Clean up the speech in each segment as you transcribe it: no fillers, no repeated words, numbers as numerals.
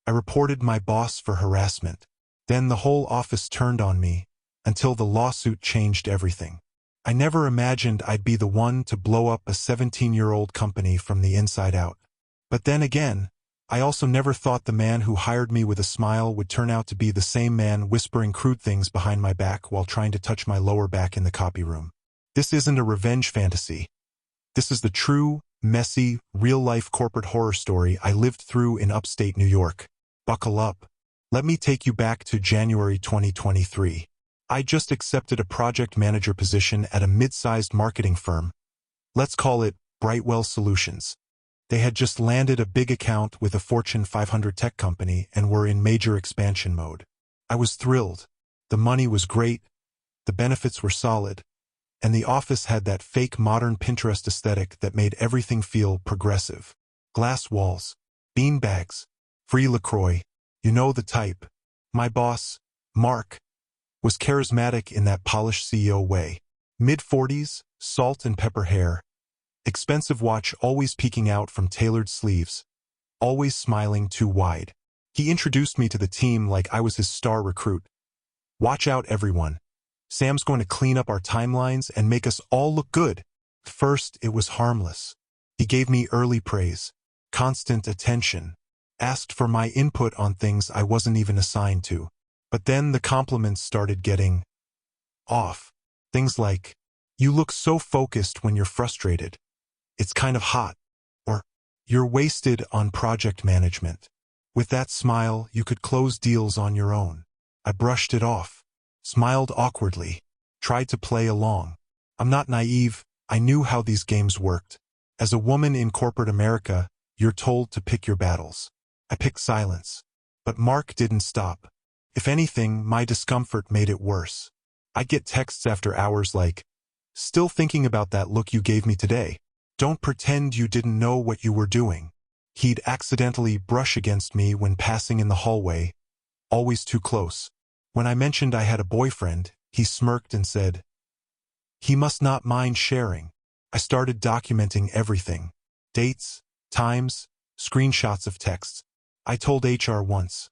I reported my boss for harassment. Then the whole office turned on me, until the lawsuit changed everything. I never imagined I'd be the one to blow up a 17-year-old company from the inside out. But then again, I also never thought the man who hired me with a smile would turn out to be the same man whispering crude things behind my back while trying to touch my lower back in the copy room. This isn't a revenge fantasy. This is the true, messy, real-life corporate horror story I lived through in upstate New York. Buckle up. Let me take you back to January 2023. I just accepted a project manager position at a mid-sized marketing firm. Let's call it Brightwell Solutions. They had just landed a big account with a Fortune 500 tech company and were in major expansion mode. I was thrilled. The money was great, the benefits were solid, and the office had that fake modern Pinterest aesthetic that made everything feel progressive. Glass walls, bean bags, free LaCroix, you know the type. My boss, Mark, was charismatic in that polished CEO way. Mid-40s, salt and pepper hair, expensive watch always peeking out from tailored sleeves, always smiling too wide. He introduced me to the team like I was his star recruit. Watch out, everyone. Sam's going to clean up our timelines and make us all look good. First, it was harmless. He gave me early praise, constant attention, asked for my input on things I wasn't even assigned to. But then the compliments started getting off. Things like, "You look so focused when you're frustrated. It's kind of hot." Or, "You're wasted on project management. With that smile, you could close deals on your own." I brushed it off, smiled awkwardly, tried to play along. I'm not naive, I knew how these games worked. As a woman in corporate America, you're told to pick your battles. I picked silence. But Mark didn't stop. If anything, my discomfort made it worse. I'd get texts after hours like, "Still thinking about that look you gave me today. Don't pretend you didn't know what you were doing." He'd accidentally brush against me when passing in the hallway, always too close. When I mentioned I had a boyfriend, he smirked and said, "He must not mind sharing." I started documenting everything. Dates, times, screenshots of texts. I told HR once,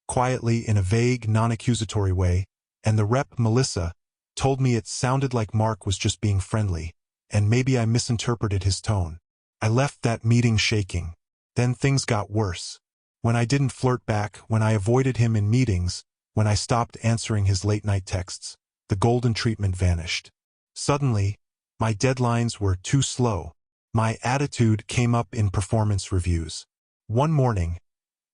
quietly in a vague, non-accusatory way, and the rep, Melissa, told me it sounded like Mark was just being friendly, and maybe I misinterpreted his tone. I left that meeting shaking. Then things got worse. When I didn't flirt back, when I avoided him in meetings, when I stopped answering his late-night texts, the golden treatment vanished. Suddenly, my deadlines were too slow. My attitude came up in performance reviews. One morning,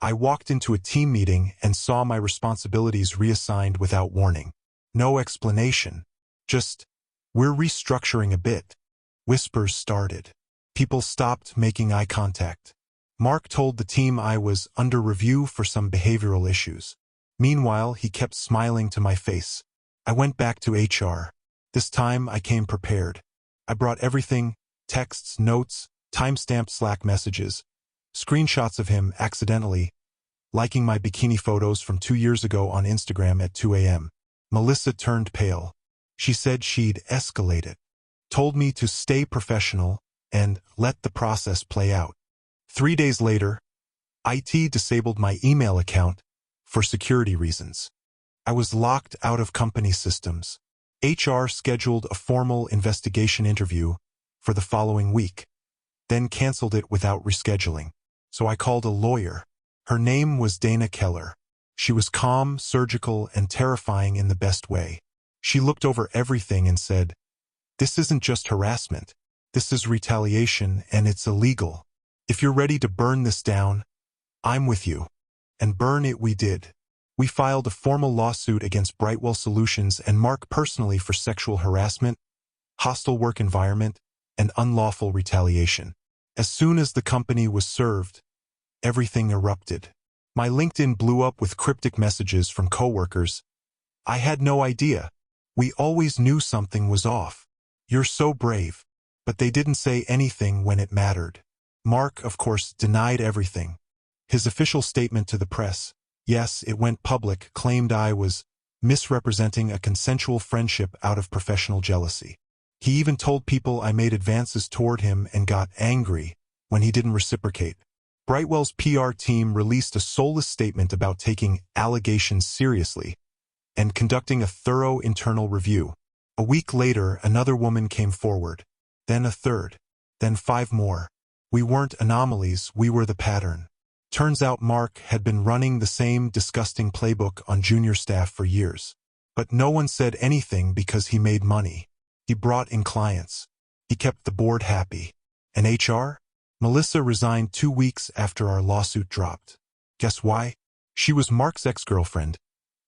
I walked into a team meeting and saw my responsibilities reassigned without warning. No explanation. Just, "We're restructuring a bit." Whispers started. People stopped making eye contact. Mark told the team I was under review for some behavioral issues. Meanwhile, he kept smiling to my face. I went back to HR. This time, I came prepared. I brought everything: texts, notes, time-stamped Slack messages, screenshots of him accidentally liking my bikini photos from 2 years ago on Instagram at 2 a.m. Melissa turned pale. She said she'd escalate it, told me to stay professional and let the process play out. 3 days later, IT disabled my email account for security reasons. I was locked out of company systems. HR scheduled a formal investigation interview for the following week, then canceled it without rescheduling. So I called a lawyer. Her name was Dana Keller. She was calm, surgical, and terrifying in the best way. She looked over everything and said, "This isn't just harassment. This is retaliation, and it's illegal. If you're ready to burn this down, I'm with you." And burn it we did. We filed a formal lawsuit against Brightwell Solutions and Mark personally for sexual harassment, hostile work environment, and unlawful retaliation. As soon as the company was served, everything erupted. My LinkedIn blew up with cryptic messages from coworkers. "I had no idea. We always knew something was off. You're so brave." But they didn't say anything when it mattered. Mark, of course, denied everything. His official statement to the press, yes, it went public, claimed I was misrepresenting a consensual friendship out of professional jealousy. He even told people I made advances toward him and got angry when he didn't reciprocate. Brightwell's PR team released a soulless statement about taking allegations seriously and conducting a thorough internal review. A week later, another woman came forward, then a third, then 5 more. We weren't anomalies, we were the pattern. Turns out Mark had been running the same disgusting playbook on junior staff for years. But no one said anything because he made money. He brought in clients. He kept the board happy. And HR? Melissa resigned 2 weeks after our lawsuit dropped. Guess why? She was Mark's ex-girlfriend,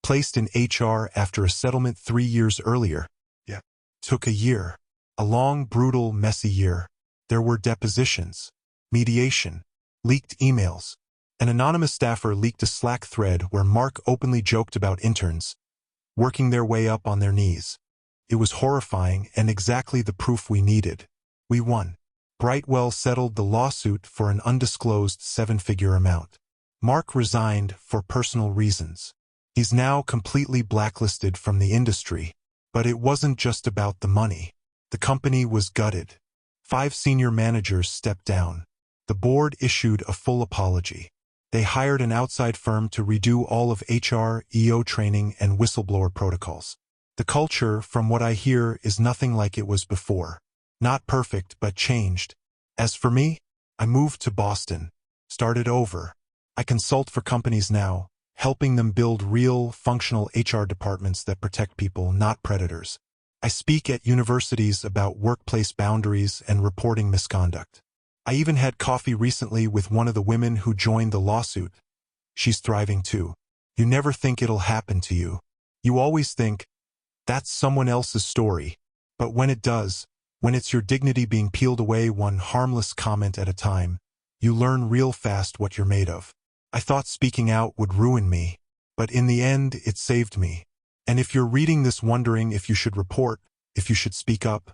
placed in HR after a settlement 3 years earlier. Yeah. Took a year. A long, brutal, messy year. There were depositions, mediation, leaked emails. An anonymous staffer leaked a Slack thread where Mark openly joked about interns working their way up on their knees. It was horrifying and exactly the proof we needed. We won. Brightwell settled the lawsuit for an undisclosed 7-figure amount. Mark resigned for personal reasons. He's now completely blacklisted from the industry. But it wasn't just about the money. The company was gutted. 5 senior managers stepped down. The board issued a full apology. They hired an outside firm to redo all of HR, EO training, and whistleblower protocols. The culture, from what I hear, is nothing like it was before. Not perfect, but changed. As for me, I moved to Boston. Started over. I consult for companies now, helping them build real, functional HR departments that protect people, not predators. I speak at universities about workplace boundaries and reporting misconduct. I even had coffee recently with one of the women who joined the lawsuit. She's thriving too. You never think it'll happen to you. You always think, that's someone else's story. But when it does, when it's your dignity being peeled away one harmless comment at a time, you learn real fast what you're made of. I thought speaking out would ruin me, but in the end, it saved me. And if you're reading this wondering if you should report, if you should speak up,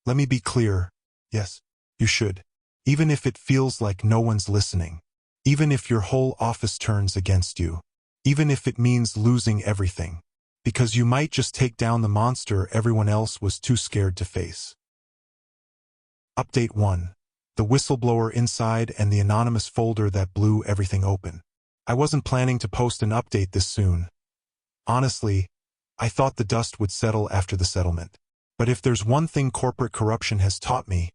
let me be clear, yes, you should. Even if it feels like no one's listening. Even if your whole office turns against you. Even if it means losing everything. Because you might just take down the monster everyone else was too scared to face. Update 1. The whistleblower inside and the anonymous folder that blew everything open. I wasn't planning to post an update this soon. Honestly, I thought the dust would settle after the settlement. But if there's one thing corporate corruption has taught me,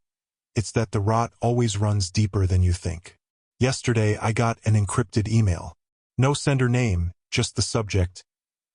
it's that the rot always runs deeper than you think. Yesterday, I got an encrypted email. No sender name, just the subject.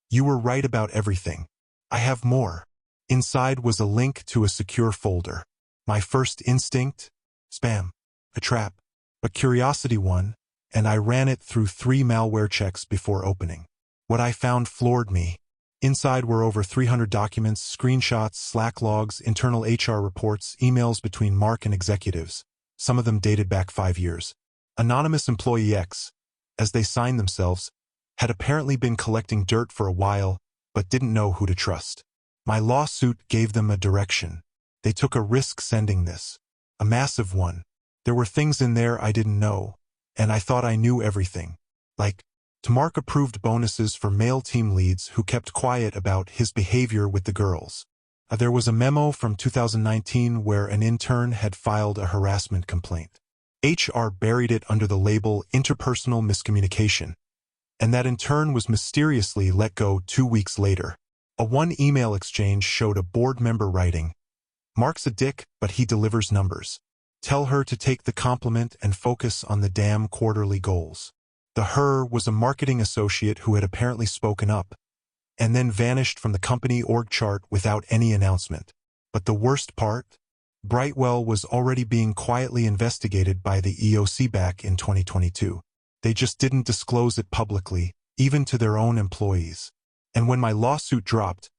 You were right about everything. I have more. Inside was a link to a secure folder. My first instinct? Spam. A trap. A curiosity one, and I ran it through 3 malware checks before opening. What I found floored me. Inside were over 300 documents, screenshots, Slack logs, internal HR reports, emails between Mark and executives. Some of them dated back 5 years. Anonymous Employee X, as they signed themselves, had apparently been collecting dirt for a while, but didn't know who to trust. My lawsuit gave them a direction. They took a risk sending this. A massive one. There were things in there I didn't know, and I thought I knew everything. Like, to Mark approved bonuses for male team leads who kept quiet about his behavior with the girls. There was a memo from 2019 where an intern had filed a harassment complaint. HR buried it under the label interpersonal miscommunication, and that in turn was mysteriously let go 2 weeks later. A one email exchange showed a board member writing, "Mark's a dick, but he delivers numbers. Tell her to take the compliment and focus on the damn quarterly goals." The her was a marketing associate who had apparently spoken up, and then vanished from the company org chart without any announcement. But the worst part? Brightwell was already being quietly investigated by the EOC back in 2022. They just didn't disclose it publicly, even to their own employees. And when my lawsuit dropped,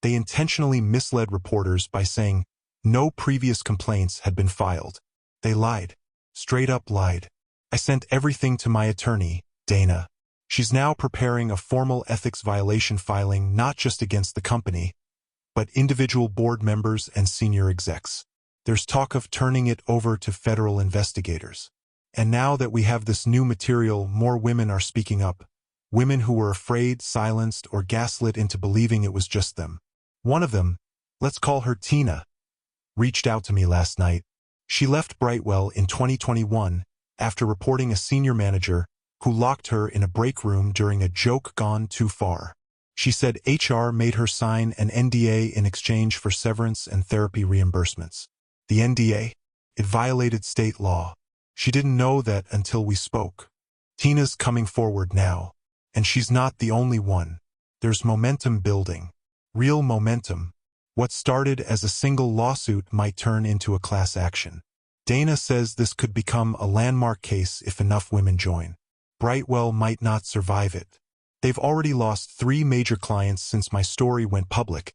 they intentionally misled reporters by saying no previous complaints had been filed. They lied. Straight up lied. I sent everything to my attorney, Dana. She's now preparing a formal ethics violation filing not just against the company, but individual board members and senior execs. There's talk of turning it over to federal investigators. And now that we have this new material, more women are speaking up. Women who were afraid, silenced, or gaslit into believing it was just them. One of them, let's call her Tina, reached out to me last night. She left Brightwell in 2021 after reporting a senior manager who locked her in a break room during a joke gone too far. She said HR made her sign an NDA in exchange for severance and therapy reimbursements. The NDA? It violated state law. She didn't know that until we spoke. Tina's coming forward now, and she's not the only one. There's momentum building. Real momentum. What started as a single lawsuit might turn into a class action. Dana says this could become a landmark case if enough women join. Brightwell might not survive it. They've already lost 3 major clients since my story went public,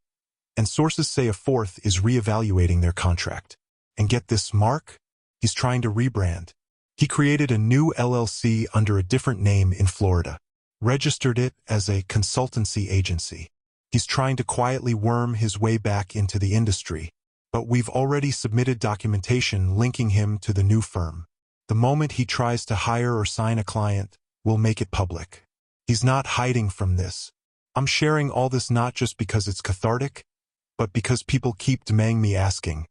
and sources say a 4th is reevaluating their contract. And get this, Mark? He's trying to rebrand. He created a new LLC under a different name in Florida, registered it as a consultancy agency. He's trying to quietly worm his way back into the industry, but we've already submitted documentation linking him to the new firm. The moment he tries to hire or sign a client, we'll make it public. He's not hiding from this. I'm sharing all this not just because it's cathartic, but because people keep demanding me asking,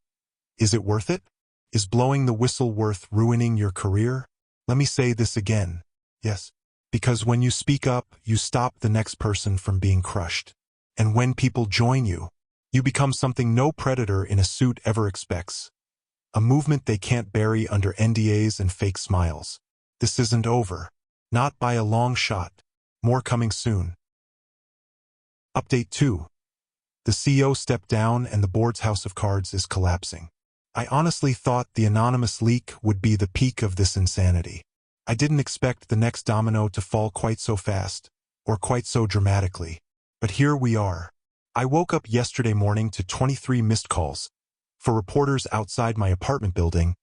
is it worth it? Is blowing the whistle worth ruining your career? Let me say this again. Yes. Because when you speak up, you stop the next person from being crushed. And when people join you, you become something no predator in a suit ever expects. A movement they can't bury under NDAs and fake smiles. This isn't over. Not by a long shot. More coming soon. Update 2. The CEO stepped down and the board's house of cards is collapsing. I honestly thought the anonymous leak would be the peak of this insanity. I didn't expect the next domino to fall quite so fast, or quite so dramatically. But here we are. I woke up yesterday morning to 23 missed calls. For reporters outside my apartment building,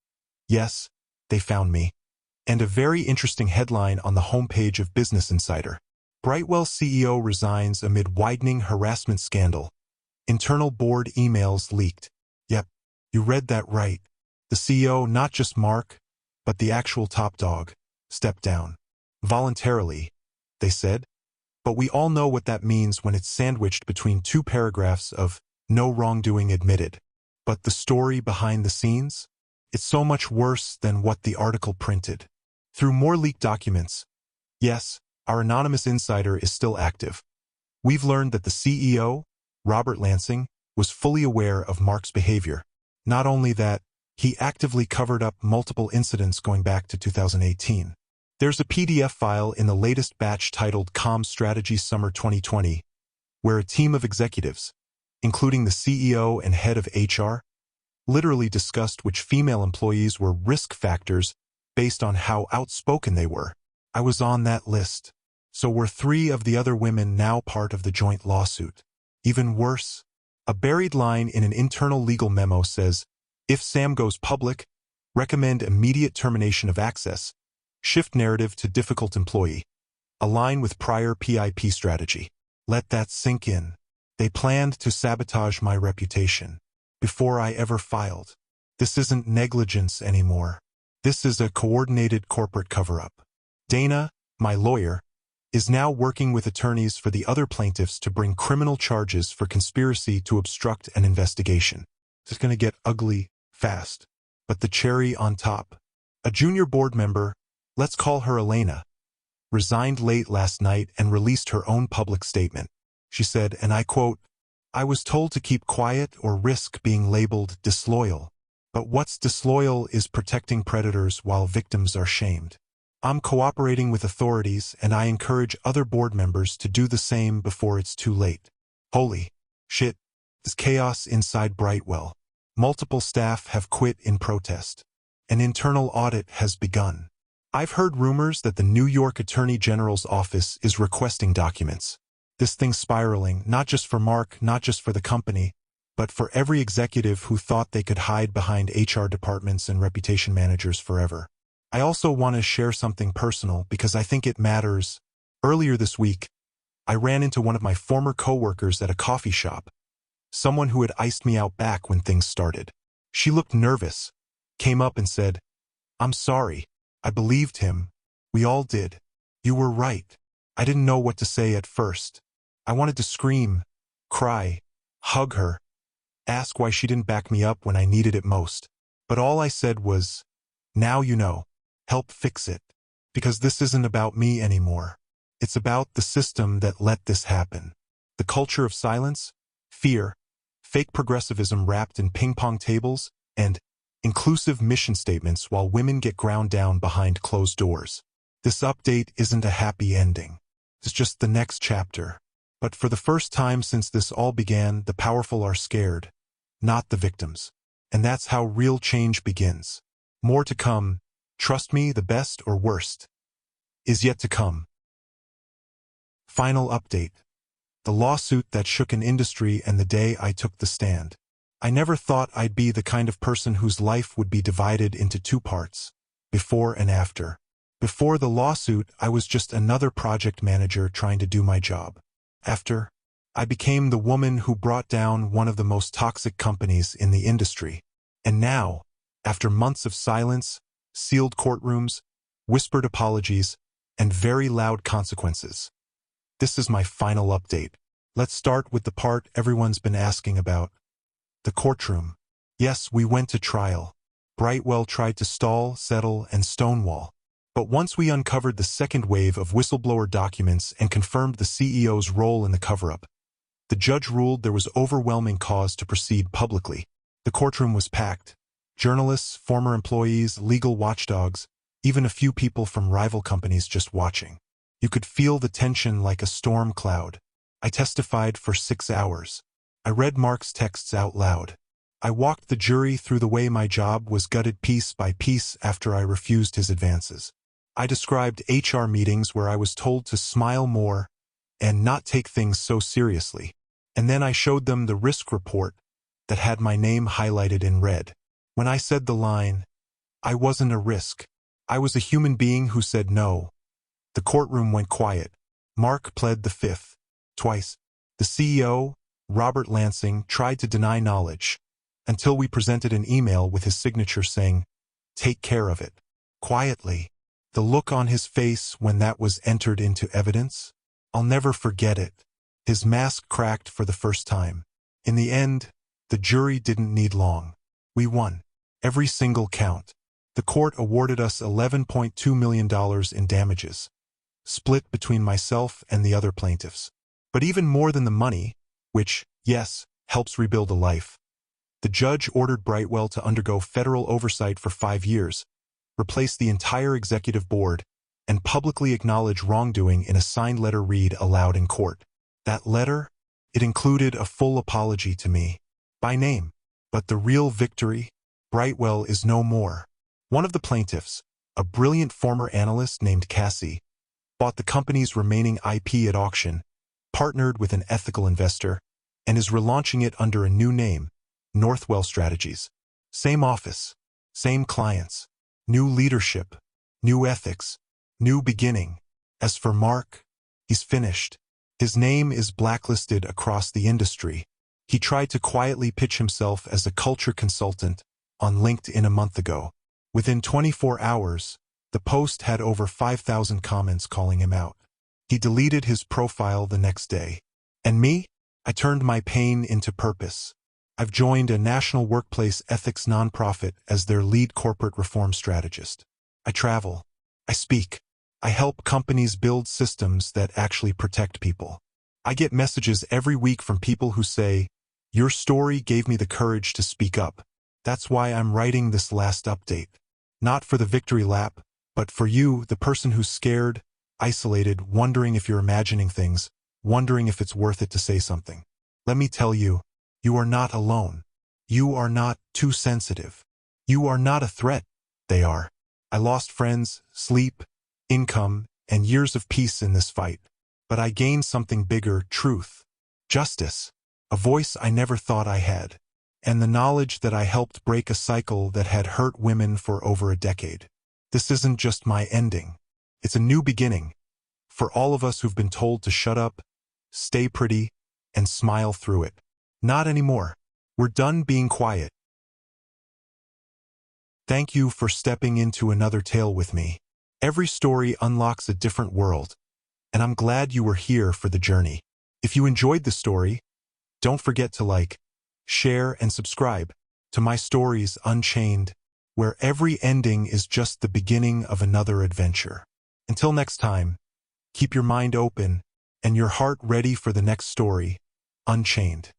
yes, they found me. And a very interesting headline on the homepage of Business Insider. Brightwell CEO resigns amid widening harassment scandal. Internal board emails leaked. Yep, you read that right. The CEO, not just Mark, but the actual top dog, stepped down. Voluntarily, they said. But we all know what that means when it's sandwiched between 2 paragraphs of no wrongdoing admitted. But the story behind the scenes? It's so much worse than what the article printed. Through more leaked documents, yes, our anonymous insider is still active. We've learned that the CEO, Robert Lansing, was fully aware of Mark's behavior. Not only that, he actively covered up multiple incidents going back to 2018. There's a PDF file in the latest batch titled Comms Strategy Summer 2020, where a team of executives, including the CEO and head of HR, literally discussed which female employees were risk factors based on how outspoken they were. I was on that list. So were 3 of the other women now part of the joint lawsuit. Even worse, a buried line in an internal legal memo says, if Sam goes public, recommend immediate termination of access, shift narrative to difficult employee, align with prior PIP strategy. Let that sink in. They planned to sabotage my reputation before I ever filed. This isn't negligence anymore. This is a coordinated corporate cover-up. Dana, my lawyer, is now working with attorneys for the other plaintiffs to bring criminal charges for conspiracy to obstruct an investigation. It's going to get ugly fast. But the cherry on top, a junior board member, let's call her Elena, resigned late last night and released her own public statement. She said, and I quote, I was told to keep quiet or risk being labeled disloyal. But what's disloyal is protecting predators while victims are shamed. I'm cooperating with authorities and I encourage other board members to do the same before it's too late. Holy shit, there's chaos inside Brightwell. Multiple staff have quit in protest. An internal audit has begun. I've heard rumors that the New York Attorney General's office is requesting documents. This thing's spiraling, not just for Mark, not just for the company, but for every executive who thought they could hide behind HR departments and reputation managers forever. I also want to share something personal because I think it matters. Earlier this week, I ran into one of my former coworkers at a coffee shop, someone who had iced me out back when things started. She looked nervous, came up and said, I'm sorry. I believed him. We all did. You were right. I didn't know what to say at first. I wanted to scream, cry, hug her, ask why she didn't back me up when I needed it most. But all I said was, now you know. help fix it. Because this isn't about me anymore. It's about the system that let this happen. The culture of silence, fear, fake progressivism wrapped in ping-pong tables, and inclusive mission statements while women get ground down behind closed doors. This update isn't a happy ending. It's just the next chapter. But for the first time since this all began, the powerful are scared, not the victims. And that's how real change begins. More to come. Trust me, the best or worst is yet to come. Final update. The lawsuit that shook an industry and the day I took the stand. I never thought I'd be the kind of person whose life would be divided into two parts, before and after. Before the lawsuit, I was just another project manager trying to do my job. After, I became the woman who brought down one of the most toxic companies in the industry. And now, after months of silence, sealed courtrooms, whispered apologies, and very loud consequences, this is my final update. Let's start with the part everyone's been asking about. The courtroom. Yes, we went to trial. Brightwell tried to stall, settle, and stonewall. But once we uncovered the second wave of whistleblower documents and confirmed the CEO's role in the cover-up, the judge ruled there was overwhelming cause to proceed publicly. The courtroom was packed. Journalists, former employees, legal watchdogs, even a few people from rival companies just watching. You could feel the tension like a storm cloud. I testified for 6 hours. I read Mark's texts out loud. I walked the jury through the way my job was gutted piece by piece after I refused his advances. I described HR meetings where I was told to smile more and not take things so seriously. And then I showed them the risk report that had my name highlighted in red. When I said the line, I wasn't a risk. I was a human being who said no. The courtroom went quiet. Mark pled the fifth. Twice. The CEO, Robert Lansing, tried to deny knowledge, until we presented an email with his signature saying, "Take care of it." Quietly. The look on his face when that was entered into evidence? I'll never forget it. His mask cracked for the first time. In the end, the jury didn't need long. We won. Every single count. The court awarded us $11.2 million in damages, split between myself and the other plaintiffs. But even more than the money, which, yes, helps rebuild a life, the judge ordered Brightwell to undergo federal oversight for 5 years, replace the entire executive board, and publicly acknowledge wrongdoing in a signed letter read aloud in court. That letter? It included a full apology to me, by name. But the real victory? Brightwell is no more. One of the plaintiffs, a brilliant former analyst named Cassie, bought the company's remaining IP at auction, partnered with an ethical investor, and is relaunching it under a new name, Northwell Strategies. Same office, same clients, new leadership, new ethics, new beginning. As for Mark, he's finished. His name is blacklisted across the industry. He tried to quietly pitch himself as a culture consultant on LinkedIn a month ago. Within 24 hours, the post had over 5,000 comments calling him out. He deleted his profile the next day. And me? I turned my pain into purpose. I've joined a national workplace ethics nonprofit as their lead corporate reform strategist. I travel. I speak. I help companies build systems that actually protect people. I get messages every week from people who say, "Your story gave me the courage to speak up." That's why I'm writing this last update. Not for the victory lap, but for you, the person who's scared, isolated, wondering if you're imagining things, wondering if it's worth it to say something. Let me tell you, you are not alone. You are not too sensitive. You are not a threat. They are. I lost friends, sleep, income, and years of peace in this fight. But I gained something bigger: truth, justice, a voice I never thought I had, and the knowledge that I helped break a cycle that had hurt women for over a decade. This isn't just my ending. It's a new beginning. For all of us who've been told to shut up, stay pretty, and smile through it. Not anymore. We're done being quiet. Thank you for stepping into another tale with me. Every story unlocks a different world, and I'm glad you were here for the journey. If you enjoyed the story, don't forget to like, share, and subscribe to my stories Unchained. where every ending is just the beginning of another adventure. Until next time, keep your mind open and your heart ready for the next story, Unchained.